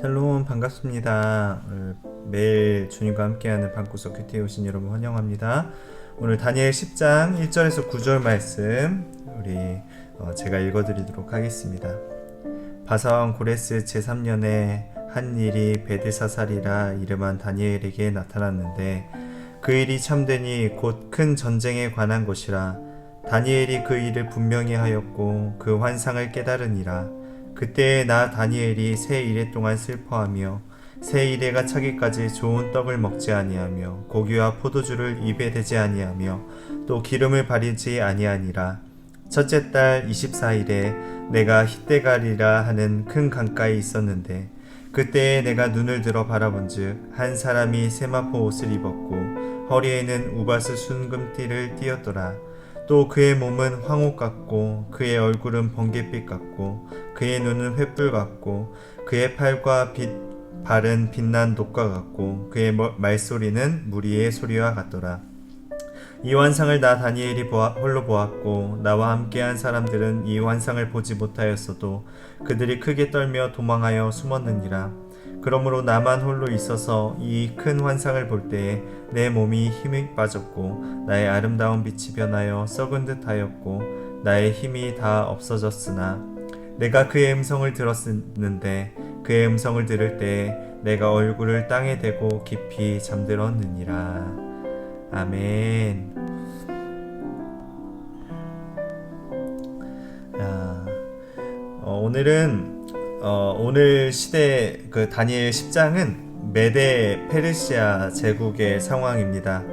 샬롬 반갑습니다. 매일 주님과 함께하는 방구석 큐티에 오신 여러분 환영합니다. 오늘 다니엘 10장 1절에서 9절 말씀 제가 읽어드리도록 하겠습니다. 바사왕 고레스 제3년에 한 일이 베드사살이라 이름한 다니엘에게 나타났는데 그 일이 참되니 곧 큰 전쟁에 관한 것이라. 다니엘이 그 일을 분명히 하였고 그 환상을 깨달으니라. 그때에 나 다니엘이 새 이래 동안 슬퍼하며 새 이래가 차기까지 좋은 떡을 먹지 아니하며 고기와 포도주를 입에 대지 아니하며 또 기름을 바르지 아니하니라. 첫째 달 24일에 내가 히데갈이라 하는 큰 강가에 있었는데 그때에 내가 눈을 들어 바라본즉 한 사람이 세마포 옷을 입었고 허리에는 우바스 순금띠를 띠었더라. 또 그의 몸은 황옥 같고 그의 얼굴은 번갯빛 같고 그의 눈은 횃불 같고 그의 팔과 발은 빛난 녹과 같고 그의 말소리는 무리의 소리와 같더라. 이 환상을 나 다니엘이 홀로 보았고 나와 함께한 사람들은 이 환상을 보지 못하였어도 그들이 크게 떨며 도망하여 숨었느니라. 그러므로 나만 홀로 있어서 이 큰 환상을 볼 때에 내 몸이 힘이 빠졌고 나의 아름다운 빛이 변하여 썩은 듯 하였고 나의 힘이 다 없어졌으나 내가 그의 음성을 들었는데 그의 음성을 들을 때에 내가 얼굴을 땅에 대고 깊이 잠들었느니라. 아멘. 오늘은 오늘 시대 그 다니엘 10장은 메데 페르시아 제국의 상황입니다.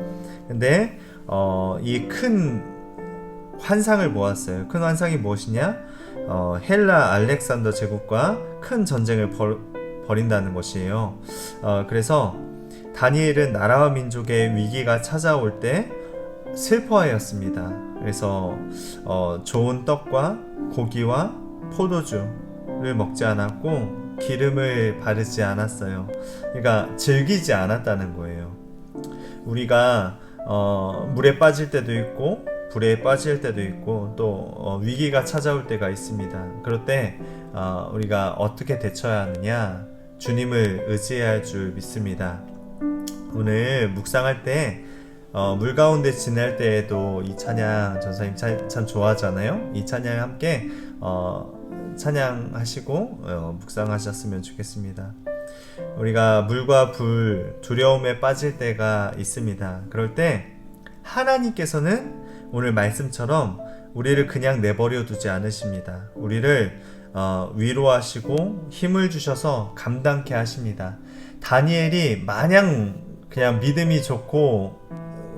근데 이 큰 환상을 보았어요. 큰 환상이 무엇이냐? 헬라 알렉산더 제국과 큰 전쟁을 벌인다는 것이에요. 그래서 다니엘은 나라와 민족의 위기가 찾아올 때 슬퍼하였습니다. 그래서 좋은 떡과 고기와 포도주를 먹지 않았고 기름을 바르지 않았어요. 그러니까 즐기지 않았다는 거예요. 우리가 물에 빠질 때도 있고 불에 빠질 때도 있고 또 위기가 찾아올 때가 있습니다. 그럴 때 우리가 어떻게 대처해야 하느냐? 주님을 의지해야 할 줄 믿습니다. 오늘 묵상할 때 물 가운데 지날 때에도 이 찬양 전사님 참 좋아하잖아요. 이 찬양 함께 찬양하시고 묵상하셨으면 좋겠습니다. 우리가 물과 불, 두려움에 빠질 때가 있습니다. 그럴 때 하나님께서는 오늘 말씀처럼 우리를 그냥 내버려 두지 않으십니다. 우리를 위로하시고 힘을 주셔서 감당케 하십니다. 다니엘이 마냥 그냥 믿음이 좋고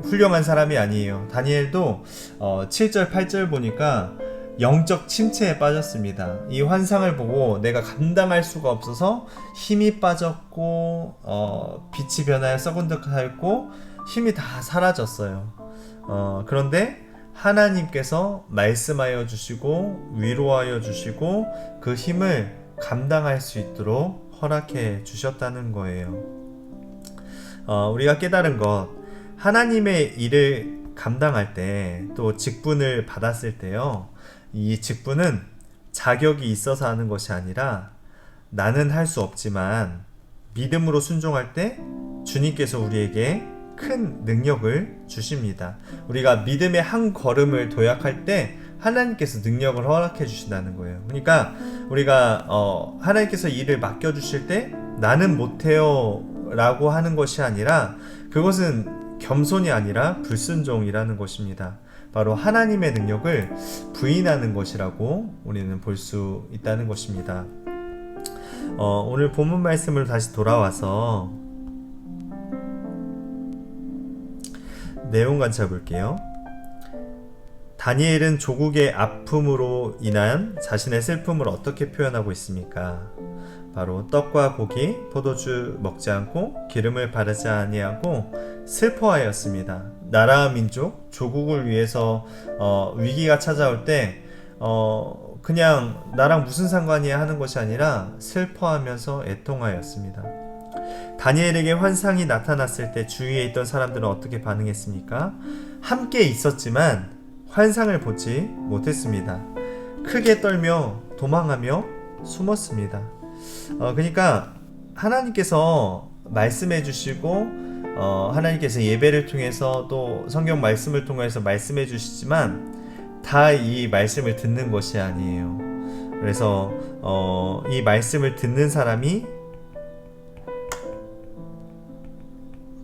훌륭한 사람이 아니에요. 다니엘도 7절 8절 보니까 영적 침체에 빠졌습니다. 이 환상을 보고 내가 감당할 수가 없어서 힘이 빠졌고 빛이 변하여 썩은 듯 하였고 힘이 다 사라졌어요. 그런데 하나님께서 말씀하여 주시고 위로하여 주시고 그 힘을 감당할 수 있도록 허락해 주셨다는 거예요. 우리가 깨달은 것, 하나님의 일을 감당할 때 또 직분을 받았을 때요, 이 직분은 자격이 있어서 하는 것이 아니라 나는 할 수 없지만 믿음으로 순종할 때 주님께서 우리에게 큰 능력을 주십니다. 우리가 믿음의 한 걸음을 도약할 때 하나님께서 능력을 허락해 주신다는 거예요. 그러니까 우리가 하나님께서 일을 맡겨주실 때 나는 못해요 라고 하는 것이 아니라 그것은 겸손이 아니라 불순종이라는 것입니다. 바로 하나님의 능력을 부인하는 것이라고 우리는 볼 수 있다는 것입니다. 오늘 본문 말씀을 다시 돌아와서 내용 관찰해 볼게요. 다니엘은 조국의 아픔으로 인한 자신의 슬픔을 어떻게 표현하고 있습니까? 바로 떡과 고기, 포도주 먹지 않고 기름을 바르지 아니하고 슬퍼하였습니다. 나라와 민족, 조국을 위해서 위기가 찾아올 때 그냥 나랑 무슨 상관이야 하는 것이 아니라 슬퍼하면서 애통하였습니다. 다니엘에게 환상이 나타났을 때 주위에 있던 사람들은 어떻게 반응했습니까? 함께 있었지만 환상을 보지 못했습니다. 크게 떨며 도망하며 숨었습니다. 그러니까 하나님께서 말씀해 주시고 하나님께서 예배를 통해서 또 성경 말씀을 통해서 말씀해 주시지만 다 이 말씀을 듣는 것이 아니에요. 그래서 이 말씀을 듣는 사람이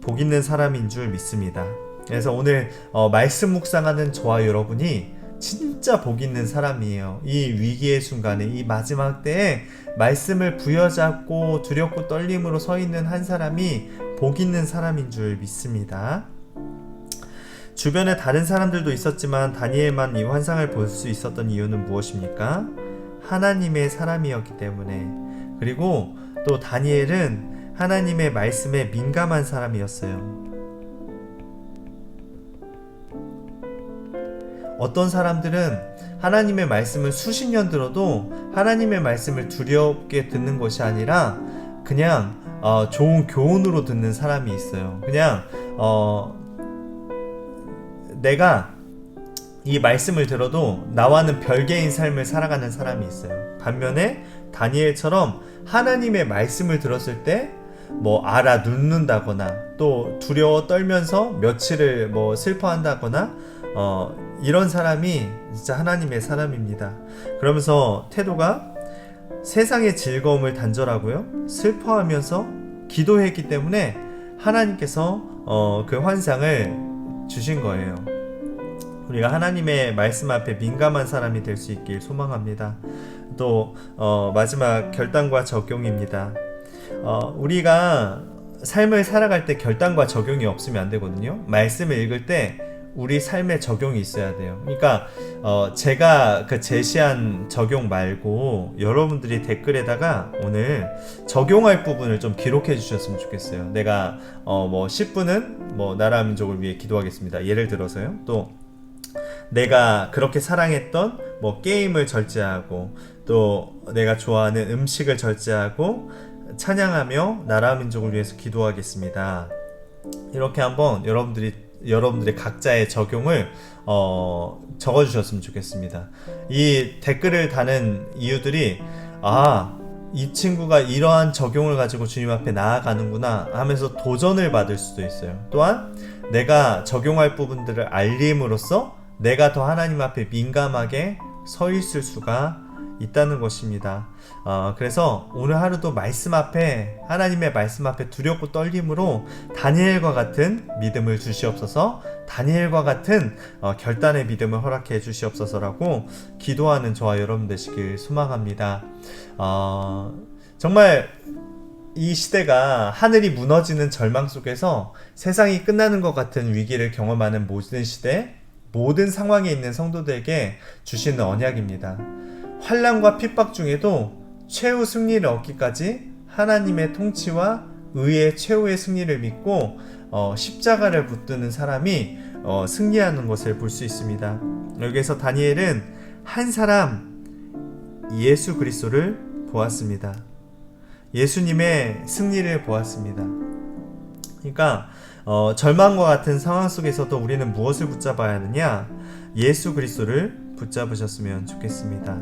복 있는 사람인 줄 믿습니다. 그래서 오늘 말씀 묵상하는 저와 여러분이 진짜 복 있는 사람이에요. 이 위기의 순간에, 이 마지막 때에 말씀을 부여잡고 두렵고 떨림으로 서 있는 한 사람이 복 있는 사람인 줄 믿습니다. 주변에 다른 사람들도 있었지만 다니엘만 이 환상을 볼 수 있었던 이유는 무엇입니까? 하나님의 사람이었기 때문에. 그리고 또 다니엘은 하나님의 말씀에 민감한 사람이었어요. 어떤 사람들은 하나님의 말씀을 수십 년 들어도 하나님의 말씀을 두렵게 듣는 것이 아니라 그냥 좋은 교훈으로 듣는 사람이 있어요. 그냥 내가 이 말씀을 들어도 나와는 별개인 삶을 살아가는 사람이 있어요. 반면에 다니엘처럼 하나님의 말씀을 들었을 때 알아눕는다거나 또 두려워 떨면서 며칠을 슬퍼한다거나 이런 사람이 진짜 하나님의 사람입니다. 그러면서 태도가 세상의 즐거움을 단절하고요, 슬퍼하면서 기도했기 때문에 하나님께서 그 환상을 주신 거예요. 우리가 하나님의 말씀 앞에 민감한 사람이 될 수 있길 소망합니다. 또 마지막 결단과 적용입니다. 우리가 삶을 살아갈 때 결단과 적용이 없으면 안 되거든요. 말씀을 읽을 때 우리 삶에 적용이 있어야 돼요. 그러니까 제가 제시한 적용 말고 여러분들이 댓글에다가 오늘 적용할 부분을 좀 기록해 주셨으면 좋겠어요. 내가 10분은 나라 민족을 위해 기도하겠습니다, 예를 들어서요. 또 내가 그렇게 사랑했던 게임을 절제하고, 또 내가 좋아하는 음식을 절제하고 찬양하며 나라 민족을 위해서 기도하겠습니다. 이렇게 한번 여러분들의 각자의 적용을 적어주셨으면 좋겠습니다. 이 댓글을 다는 이유들이 이 친구가 이러한 적용을 가지고 주님 앞에 나아가는구나 하면서 도전을 받을 수도 있어요. 또한 내가 적용할 부분들을 알림으로써 내가 더 하나님 앞에 민감하게 서 있을 수가 있다는 것입니다. 그래서 오늘 하루도 말씀 앞에, 하나님의 말씀 앞에 두렵고 떨림으로 다니엘과 같은 믿음을 주시옵소서, 다니엘과 같은 결단의 믿음을 허락해 주시옵소서라고 기도하는 저와 여러분 되시길 소망합니다. 정말 이 시대가 하늘이 무너지는 절망 속에서 세상이 끝나는 것 같은 위기를 경험하는 모든 시대, 모든 상황에 있는 성도들에게 주시는 언약입니다. 환난과 핍박 중에도 최후 승리를 얻기까지 하나님의 통치와 의의 최후의 승리를 믿고 십자가를 붙드는 사람이 승리하는 것을 볼 수 있습니다. 여기에서 다니엘은 한 사람, 예수 그리스도를 보았습니다. 예수님의 승리를 보았습니다. 그러니까 절망과 같은 상황 속에서도 우리는 무엇을 붙잡아야 하느냐? 예수 그리스도를 붙잡으셨으면 좋겠습니다.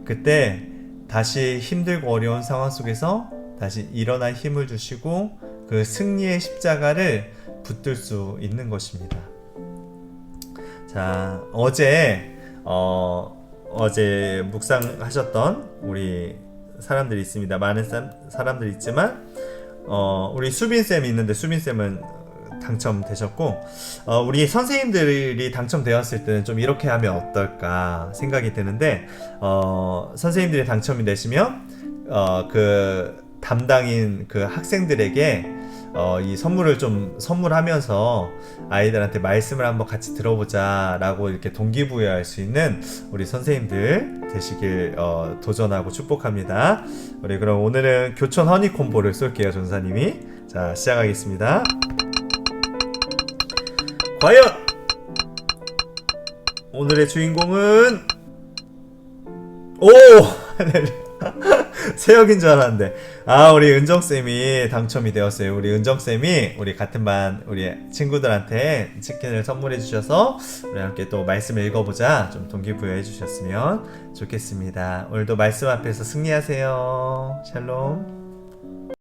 그때 다시 힘들고 어려운 상황 속에서 다시 일어날 힘을 주시고 그 승리의 십자가를 붙들 수 있는 것입니다. 자, 어제 묵상하셨던 우리 사람들이 있습니다. 많은 사람들이 있지만 우리 수빈쌤이 있는데 수빈쌤은 당첨되셨고, 우리 선생님들이 당첨되었을 때는 좀 이렇게 하면 어떨까 생각이 드는데, 선생님들이 당첨이 되시면 그 담당인 그 학생들에게 이 선물을 좀 선물하면서 아이들한테 말씀을 한번 같이 들어보자 라고 이렇게 동기부여할 수 있는 우리 선생님들 되시길 도전하고 축복합니다. 우리 그럼 오늘은 교촌 허니콤보를 쏠게요, 전사님이. 자, 시작하겠습니다. 과연 오늘의 주인공은 세혁인 줄 알았는데 우리 은정쌤이 당첨이 되었어요. 우리 은정쌤이 우리 같은 반 우리 친구들한테 치킨을 선물해 주셔서 우리 함께 또 말씀을 읽어보자 좀 동기부여해 주셨으면 좋겠습니다. 오늘도 말씀 앞에서 승리하세요. 샬롬.